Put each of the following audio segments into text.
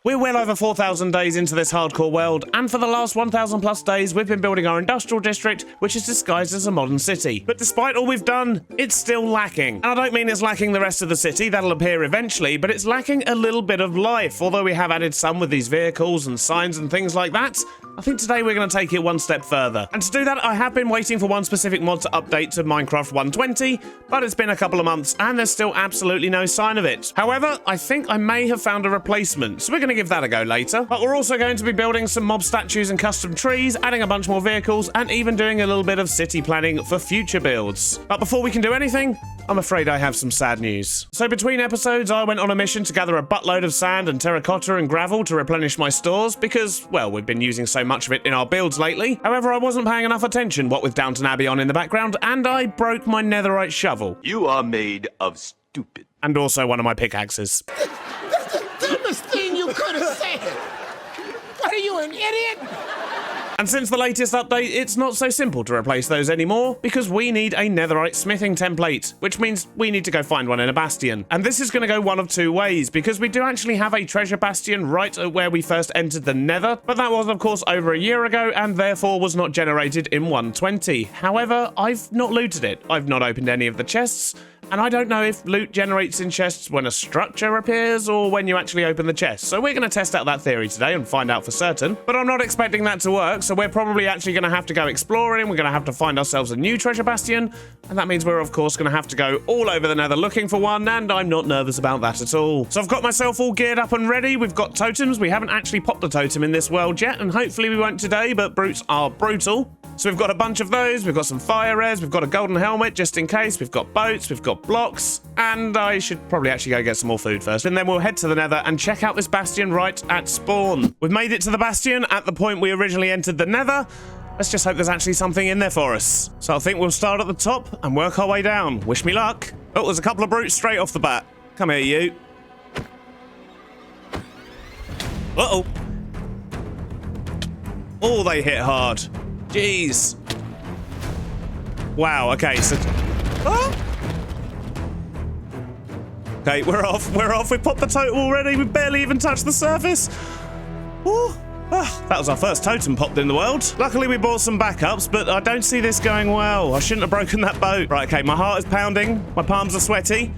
We're well over 4,000 days into this hardcore world, and for the last 1,000 plus days, we've been building our industrial district, which is disguised as a modern city. But despite all we've done, it's still lacking. And I don't mean it's lacking the rest of the city, that'll appear eventually, but it's lacking a little bit of life. Although we have added some with these vehicles and signs and things like that, I think today we're going to take it one step further. And to do that, I have been waiting for one specific mod to update to Minecraft 120, but it's been a couple of months and there's still absolutely no sign of it. However, I think I may have found a replacement, so we're going to give that a go later. But we're also going to be building some mob statues and custom trees, adding a bunch more vehicles, and even doing a little bit of city planning for future builds. But before we can do anything, I'm afraid I have some sad news. So between episodes, I went on a mission to gather a buttload of sand and terracotta and gravel to replenish my stores because, well, we've been using so much of it in our builds lately. However, I wasn't paying enough attention, what with Downton Abbey on in the background, and I broke my netherite shovel. You are made of stupid. And also one of my pickaxes. That's the dumbest thing you could have said. What are you, an idiot? And since the latest update, it's not so simple to replace those anymore, because we need a netherite smithing template, which means we need to go find one in a bastion. And this is going to go one of two ways, because we do actually have a treasure bastion right at where we first entered the nether, but that was of course over a year ago, and therefore was not generated in 120. However, I've not looted it. I've not opened any of the chests, and I don't know if loot generates in chests when a structure appears or when you actually open the chest. So we're going to test out that theory today and find out for certain. But I'm not expecting that to work, so we're probably actually going to have to go exploring. We're going to have to find ourselves a new treasure bastion. And that means we're of course going to have to go all over the nether looking for one, and I'm not nervous about that at all. So I've got myself all geared up and ready. We've got totems. We haven't actually popped a totem in this world yet, and hopefully we won't today, but brutes are brutal. So we've got a bunch of those, we've got some fire rares, we've got a golden helmet just in case, we've got boats, we've got blocks, and I should probably actually go get some more food first. And then we'll head to the nether and check out this bastion right at spawn. We've made it to the bastion at the point we originally entered the nether. Let's just hope there's actually something in there for us. So I think we'll start at the top and work our way down. Wish me luck. Oh, there's a couple of brutes straight off the bat. Come here, you. Uh-oh. Oh, they hit hard. Jeez. Wow, okay, so... Oh! Okay, we're off. We popped the totem already. We barely even touched the surface. Ooh. Oh, that was our first totem popped in the world. Luckily, we bought some backups, but I don't see this going well. I shouldn't have broken that boat. Right, okay, my heart is pounding. My palms are sweaty.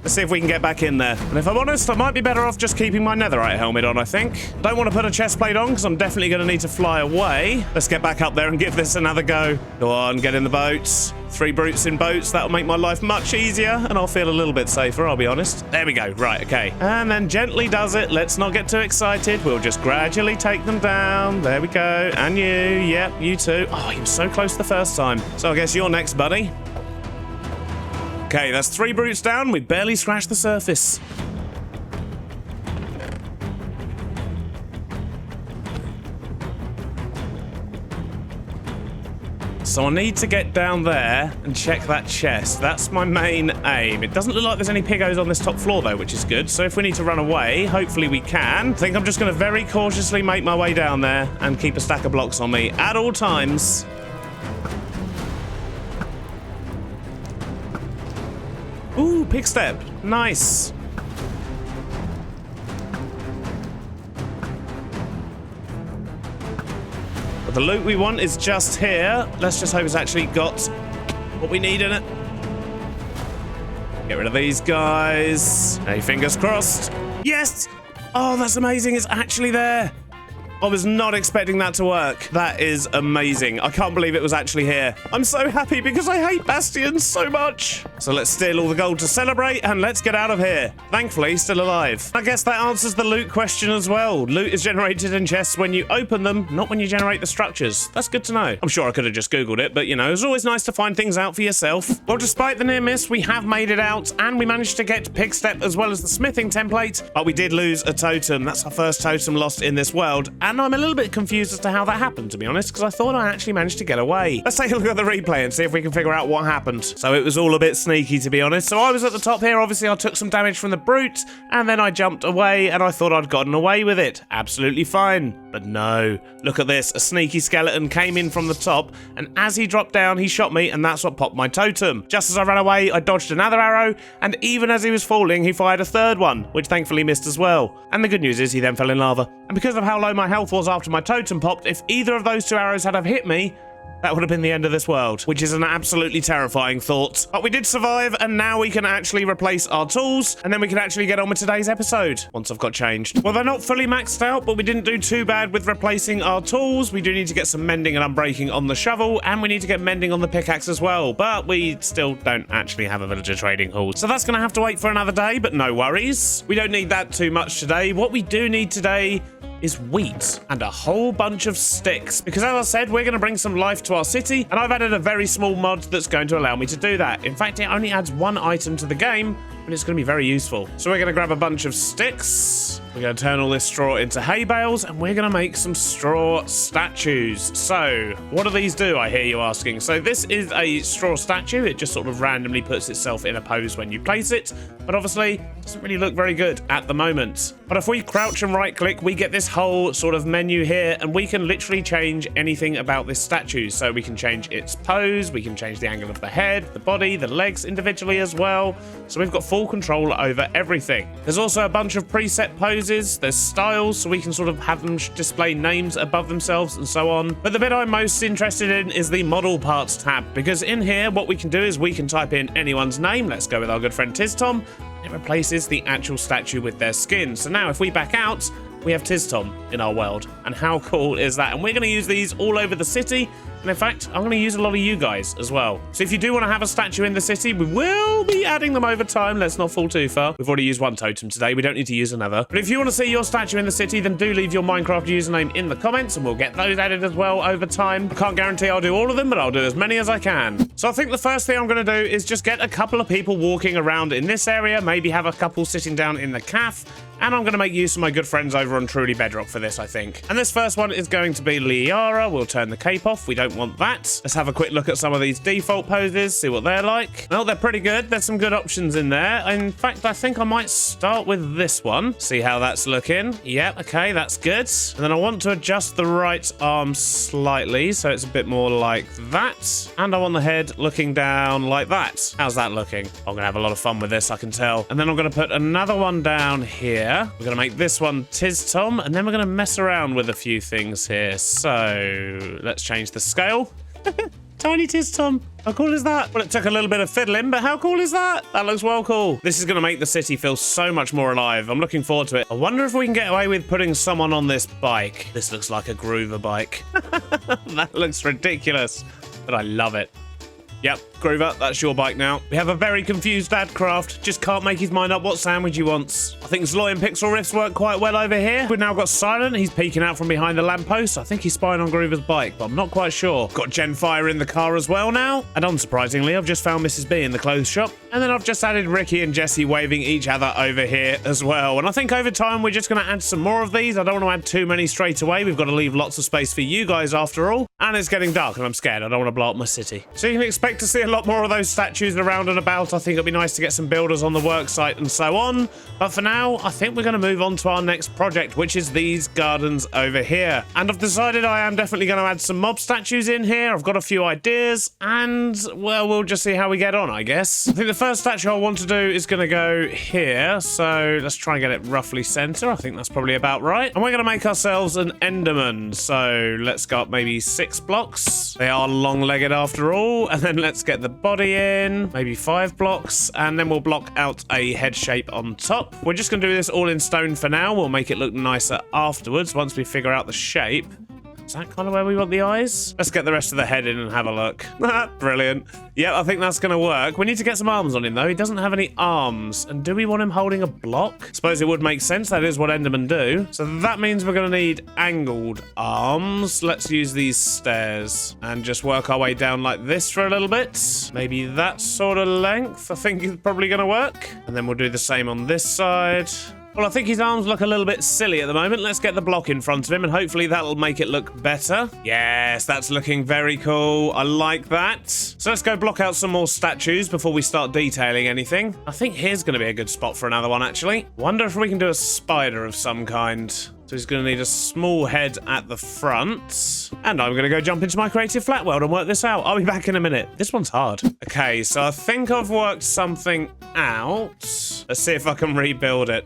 Let's see if we can get back in there. And if I'm honest, I might be better off just keeping my netherite helmet on, I think. Don't want to put a chest plate on, because I'm definitely going to need to fly away. Let's get back up there and give this another go. Go on, get in the boats. 3 brutes in boats. That'll make my life much easier, and I'll feel a little bit safer, I'll be honest. There we go. Right, okay. And then gently does it. Let's not get too excited. We'll just gradually take them down. There we go. And you. Yep, you too. Oh, you were so close the first time. So I guess you're next, buddy. Okay, that's 3 brutes down. We barely scratched the surface. So I need to get down there and check that chest. That's my main aim. It doesn't look like there's any pigos on this top floor, though, which is good. So if we need to run away, hopefully we can. I think I'm just going to very cautiously make my way down there and keep a stack of blocks on me at all times. Ooh, pig step. Nice. But the loot we want is just here. Let's just hope it's actually got what we need in it. Get rid of these guys. Hey, fingers crossed. Yes! Oh, that's amazing. It's actually there. I was not expecting that to work. That is amazing. I can't believe it was actually here. I'm so happy because I hate bastions so much. So let's steal all the gold to celebrate and let's get out of here. Thankfully, still alive. I guess that answers the loot question as well. Loot is generated in chests when you open them, not when you generate the structures. That's good to know. I'm sure I could have just Googled it, but you know, it's always nice to find things out for yourself. Well, despite the near miss, we have made it out and we managed to get pig step as well as the smithing template, but we did lose a totem. That's our first totem lost in this world. and I'm a little bit confused as to how that happened, to be honest, because I thought I actually managed to get away. Let's take a look at the replay and see if we can figure out what happened. So it was all a bit sneaky, to be honest. So I was at the top here. Obviously, I took some damage from the brute, and then I jumped away, and I thought I'd gotten away with it. Absolutely fine. But no. Look at this. A sneaky skeleton came in from the top, and as he dropped down, he shot me, and that's what popped my totem. Just as I ran away, I dodged another arrow, and even as he was falling, he fired a third one, which thankfully missed as well. And the good news is he then fell in lava. And because of how low my health was after my totem popped, if either of those two arrows had have hit me, that would have been the end of this world, which is an absolutely terrifying thought. But we did survive, and now we can actually replace our tools, and then we can actually get on with today's episode, once I've got changed. Well, they're not fully maxed out, but we didn't do too bad with replacing our tools. We do need to get some mending and unbreaking on the shovel, and we need to get mending on the pickaxe as well, but we still don't actually have a villager trading hall. So that's going to have to wait for another day, but no worries. We don't need that too much today. What we do need today is wheat and a whole bunch of sticks, because as I said, we're going to bring some life to our city, and I've added a very small mod that's going to allow me to do that. In fact, it only adds one item to the game, but it's going to be very useful. So we're going to grab a bunch of sticks, we're going to turn all this straw into hay bales, and we're going to make some straw statues. So what do these do, I hear you asking? So this is a straw statue. It just sort of randomly puts itself in a pose when you place it, but obviously it doesn't really look very good at the moment. But if we crouch and right click, we get this whole sort of menu here, and we can literally change anything about this statue. So we can change its pose, we can change the angle of the head, the body, the legs individually as well. So we've got full control over everything. There's also a bunch of preset poses, there's styles, so we can sort of have them display names above themselves and so on. But the bit I'm most interested in is the model parts tab, because in here what we can do is we can type in anyone's name. Let's go with our good friend Tom. It replaces the actual statue with their skin. So now if we back out, we have Tom in our world. And how cool is that? And we're going to use these all over the city. And in fact, I'm going to use a lot of you guys as well. So if you do want to have a statue in the city, we will be adding them over time. Let's not fall too far. We've already used one totem today. We don't need to use another. But if you want to see your statue in the city, then do leave your Minecraft username in the comments, and we'll get those added as well over time. I can't guarantee I'll do all of them, but I'll do as many as I can. So I think the first thing I'm going to do is just get a couple of people walking around in this area, maybe have a couple sitting down in the cafe, and I'm going to make use of my good friends over on Truly Bedrock for this, I think. And this first one is going to be Liara. We'll turn the cape off. We don't want that. Let's have a quick look at some of these default poses, see what they're like. Well, they're pretty good. There's some good options in there. In fact, I think I might start with this one. See how that's looking. Yep, okay, that's good. And then I want to adjust the right arm slightly so it's a bit more like that. And I want the head looking down like that. How's that looking? I'm going to have a lot of fun with this, I can tell. And then I'm going to put another one down here. We're going to make this one Tom, and then we're going to mess around with a few things here. So let's change the scale. Tiny Tom. How cool is that? Well, it took a little bit of fiddling, but how cool is that? That looks well cool. This is going to make the city feel so much more alive. I'm looking forward to it. I wonder if we can get away with putting someone on this bike. This looks like a groover bike. That looks ridiculous, but I love it. Yep, Groover, that's your bike now. We have a very confused Dadcraft. Just can't make his mind up what sandwich he wants. I think Zloy and Pixel Rifts work quite well over here. We've now got Silent. He's peeking out from behind the lamppost. I think he's spying on Groover's bike, but I'm not quite sure. Got Genfire in the car as well now. And unsurprisingly, I've just found Mrs. B in the clothes shop. And then I've just added Ricky and Jesse waving each other over here as well. And I think over time, we're just going to add some more of these. I don't want to add too many straight away. We've got to leave lots of space for you guys after all. And it's getting dark and I'm scared. I don't want to blow up my city. So you can expect to see a lot more of those statues around and about. I think it'd be nice to get some builders on the work site and so on. But for now, I think we're going to move on to our next project, which is these gardens over here. And I've decided I am definitely going to add some mob statues in here. I've got a few ideas and, well, we'll just see how we get on, I guess. I think the first statue I want to do is going to go here. So let's try and get it roughly center. I think that's probably about right. And we're going to make ourselves an Enderman. So let's go up maybe 6 blocks. They are long-legged after all. And then let's get the body in, maybe 5 blocks, and then we'll block out a head shape on top. We're just going to do this all in stone for now. We'll make it look nicer afterwards once we figure out the shape. Is that kind of where we want the eyes? Let's get the rest of the head in and have a look. Brilliant. Yeah, I think that's going to work. We need to get some arms on him, though. He doesn't have any arms. And do we want him holding a block? Suppose it would make sense. That is what Endermen do. So that means we're going to need angled arms. Let's use these stairs and just work our way down like this for a little bit. Maybe that sort of length, I think is probably going to work. And then we'll do the same on this side. Well, I think his arms look a little bit silly at the moment. Let's get the block in front of him, and hopefully that'll make it look better. Yes, that's looking very cool. I like that. So let's go block out some more statues before we start detailing anything. I think here's going to be a good spot for another one, actually. Wonder if we can do a spider of some kind. So he's going to need a small head at the front. And I'm going to go jump into my creative flat world and work this out. I'll be back in a minute. This one's hard. Okay, so I think I've worked something out. Let's see if I can rebuild it.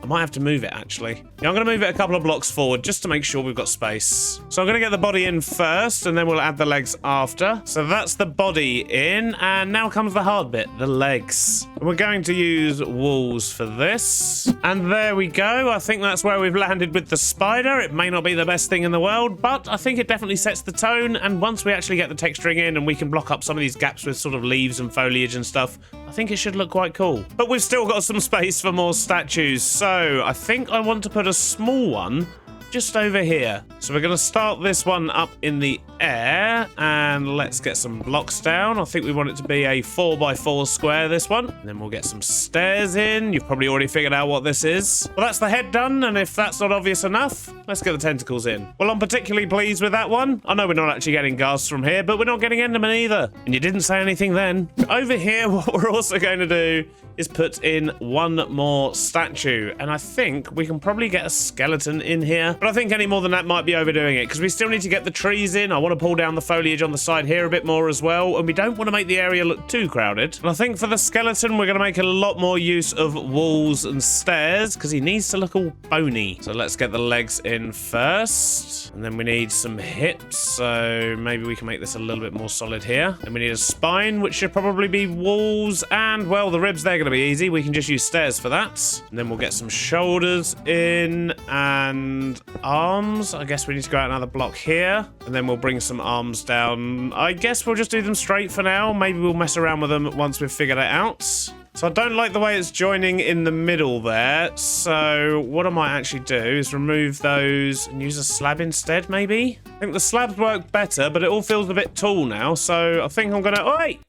I might have to move it, actually. Yeah, I'm going to move it a couple of blocks forward just to make sure we've got space. So I'm going to get the body in first, and then we'll add the legs after. So that's the body in, and now comes the hard bit, the legs. And we're going to use walls for this. And there we go. I think that's where we've landed with the spider. It may not be the best thing in the world, but I think it definitely sets the tone. And once we actually get the texturing in and we can block up some of these gaps with sort of leaves and foliage and stuff, I think it should look quite cool. But we've still got some space for more statues, so I think I want to put a small one just over here. So we're going to start this one up in the air, and let's get some blocks down. I think we want it to be a 4x4 square, this one. And then we'll get some stairs in. You've probably already figured out what this is. Well, that's the head done, and if that's not obvious enough, let's get the tentacles in. Well, I'm particularly pleased with that one. I know we're not actually getting ghasts from here, but we're not getting endermen either. And you didn't say anything then. Over here, what we're also going to do is put in one more statue, and I think we can probably get a skeleton in here, but I think any more than that might be overdoing it, because we still need to get the trees in. I want to pull down the foliage on the side here a bit more as well, and we don't want to make the area look too crowded. And I think for the skeleton, we're going to make a lot more use of walls and stairs, because he needs to look all bony. So let's get the legs in first, and then we need some hips, so maybe we can make this a little bit more solid here. And we need a spine, which should probably be walls, and well, the ribs, they're going to be easy. We can just use stairs for that. And then we'll get some shoulders in and arms. I guess we need to go out another block here, and then we'll bring some arms down. I guess we'll just do them straight for now. Maybe we'll mess around with them once we've figured it out. So I don't like the way it's joining in the middle there. So what I might actually do is remove those and use a slab instead, maybe? I think the slabs work better, but it all feels a bit tall now. So I think I'm gonna... Oh, wait!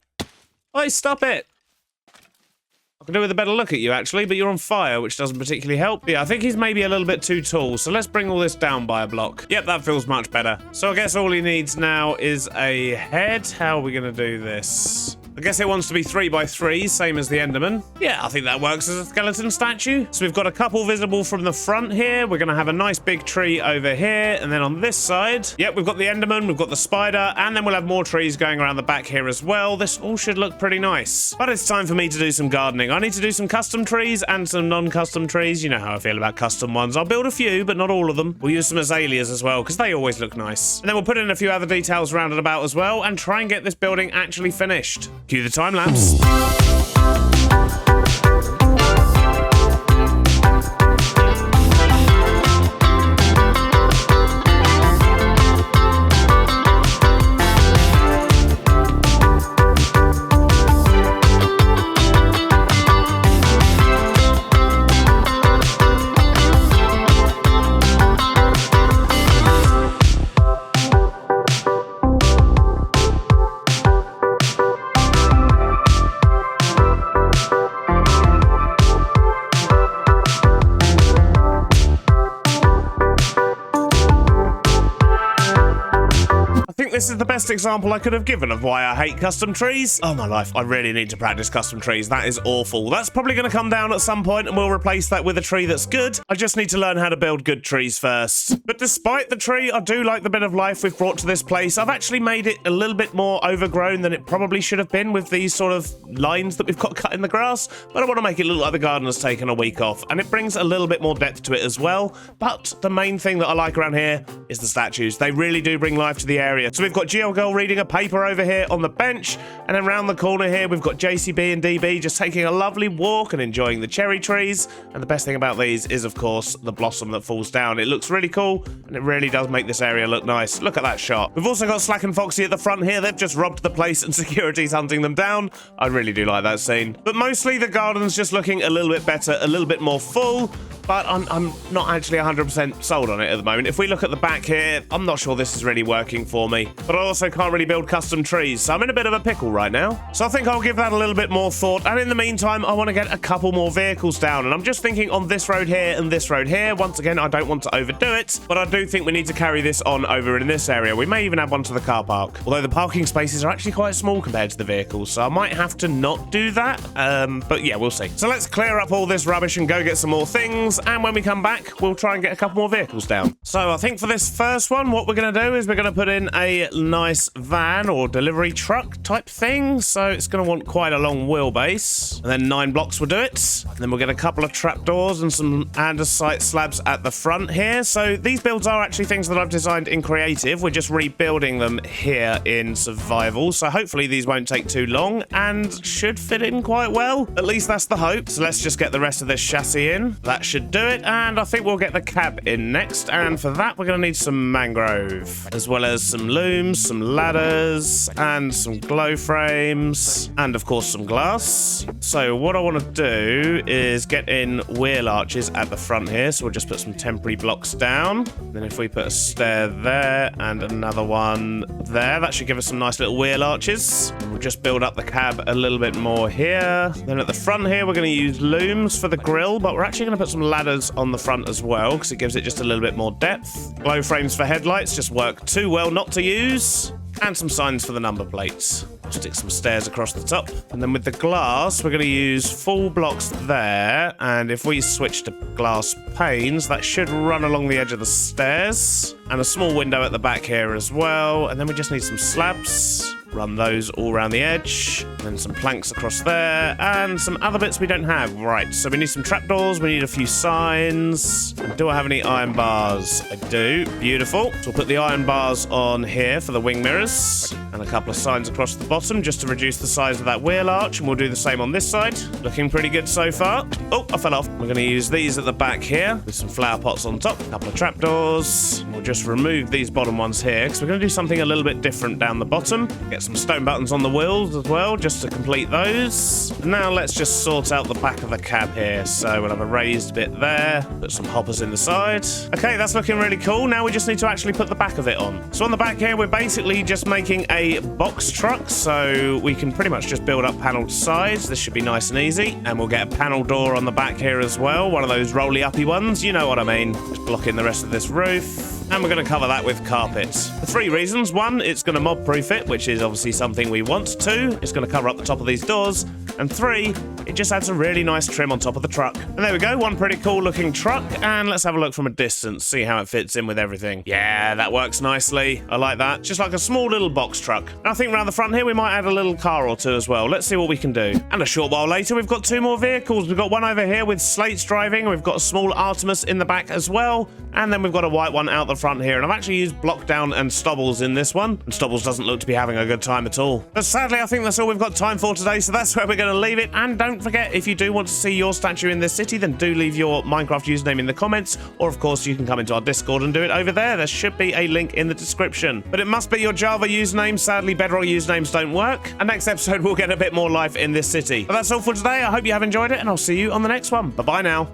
Wait, stop it! I can do with a better look at you, actually, but you're on fire, which doesn't particularly help. Yeah, I think he's maybe a little bit too tall, so let's bring all this down by a block. Yep, that feels much better. So I guess all he needs now is a head. How are we going to do this? I guess it wants to be 3x3, same as the Enderman. Yeah, I think that works as a skeleton statue. So we've got a couple visible from the front here. We're going to have a nice big tree over here. And then on this side, yep, we've got the Enderman, we've got the spider, and then we'll have more trees going around the back here as well. This all should look pretty nice. But it's time for me to do some gardening. I need to do some custom trees and some non-custom trees. You know how I feel about custom ones. I'll build a few, but not all of them. We'll use some azaleas as well, because they always look nice. And then we'll put in a few other details rounded about as well, and try and get this building actually finished. Cue the time lapse. This is the best example I could have given of why I hate custom trees. Oh my life, I really need to practice custom trees. That is awful. That's probably going to come down at some point, and we'll replace that with a tree that's good. I just need to learn how to build good trees first. But despite the tree, I do like the bit of life we've brought to this place. I've actually made it a little bit more overgrown than it probably should have been with these sort of lines that we've got cut in the grass. But I want to make it look like the gardener's taken a week off, and it brings a little bit more depth to it as well. But the main thing that I like around here is the statues. They really do bring life to the area. So we've got GeoGirl reading a paper over here on the bench, and then round the corner here we've got JCB and DB just taking a lovely walk and enjoying the cherry trees. And the best thing about these is, of course, the blossom that falls down. It looks really cool, and it really does make this area look nice. Look at that shot. We've also got Slack and Foxy at the front here. They've just robbed the place and security's hunting them down. I really do like that scene. But mostly the garden's just looking a little bit better, a little bit more full. but I'm not actually 100% sold on it at the moment. If we look at the back here, I'm not sure this is really working for me, but I also can't really build custom trees, so I'm in a bit of a pickle right now. So I think I'll give that a little bit more thought, and in the meantime, I want to get a couple more vehicles down, and I'm just thinking on this road here and this road here. Once again, I don't want to overdo it, but I do think we need to carry this on over in this area. We may even add one to the car park, although the parking spaces are actually quite small compared to the vehicles, so I might have to not do that, but yeah, we'll see. So let's clear up all this rubbish and go get some more things, and when we come back, we'll try and get a couple more vehicles down. So I think for this first one, what we're going to do is we're going to put in a nice van or delivery truck type thing, so it's going to want quite a long wheelbase, and then 9 blocks will do it. And then we'll get a couple of trapdoors and some andesite slabs at the front here. So these builds are actually things that I've designed in creative. We're just rebuilding them here in survival, so hopefully these won't take too long and should fit in quite well. At least that's the hope. So let's just get the rest of this chassis in. That should do it, and I think we'll get the cab in next, and for that we're going to need some mangrove, as well as some looms, some ladders, and some glow frames, and of course some glass. So what I want to do is get in wheel arches at the front here, so we'll just put some temporary blocks down. Then if we put a stair there and another one there, that should give us some nice little wheel arches. And we'll just build up the cab a little bit more here. Then at the front here, we're going to use looms for the grill, but we're actually going to put some ladders on the front as well, because it gives it just a little bit more depth. Glow frames for headlights just work too well not to use. And some signs for the number plates. I'll stick some stairs across the top. And then with the glass, we're going to use full blocks there. And if we switch to glass panes, that should run along the edge of the stairs. And a small window at the back here as well. And then we just need some slabs. Run those all around the edge, then some planks across there, and some other bits we don't have. Right, so we need some trapdoors, we need a few signs. And do I have any iron bars? I do. Beautiful. So we'll put the iron bars on here for the wing mirrors, and a couple of signs across the bottom just to reduce the size of that wheel arch, and we'll do the same on this side. Looking pretty good so far. Oh, I fell off. We're going to use these at the back here with some flower pots on top, a couple of trapdoors. We'll just remove these bottom ones here because we're going to do something a little bit different down the bottom. Get some stone buttons on the wheels as well, just to complete those. And now let's just sort out the back of the cab here. So we'll have a raised bit there, put some hoppers in the side. Okay, that's looking really cool. Now we just need to actually put the back of it on. So on the back here, we're basically just making a box truck, so we can pretty much just build up paneled sides. This should be nice and easy. And we'll get a panel door on the back here as well, one of those rolly-uppy ones, you know what I mean. Just blocking the rest of this roof. And we're going to cover that with carpet. For 3 reasons. 1, it's going to mob-proof it, which is obviously something we want. 2, it's going to cover up the top of these doors. And 3, it just adds a really nice trim on top of the truck. And there we go, one pretty cool looking truck. And let's have a look from a distance, see how it fits in with everything. Yeah, that works nicely. I like that. Just like a small little box truck. And I think around the front here, we might add a little car or 2 as well. Let's see what we can do. And a short while later, we've got 2 more vehicles. We've got one over here with slates driving. We've got a small Artemis in the back as well. And then we've got a white one out the front here. And I've actually used Blockdown and Stobbles in this one. And Stobbles doesn't look to be having a good time at all. But sadly, I think that's all we've got time for today. So that's where we're going to leave it. And don't forget, if you do want to see your statue in this city, then do leave your Minecraft username in the comments. Or, of course, you can come into our Discord and do it over there. There should be a link in the description. But it must be your Java username. Sadly, Bedrock usernames don't work. And next episode, we'll get a bit more life in this city. But that's all for today. I hope you have enjoyed it. And I'll see you on the next one. Bye-bye now.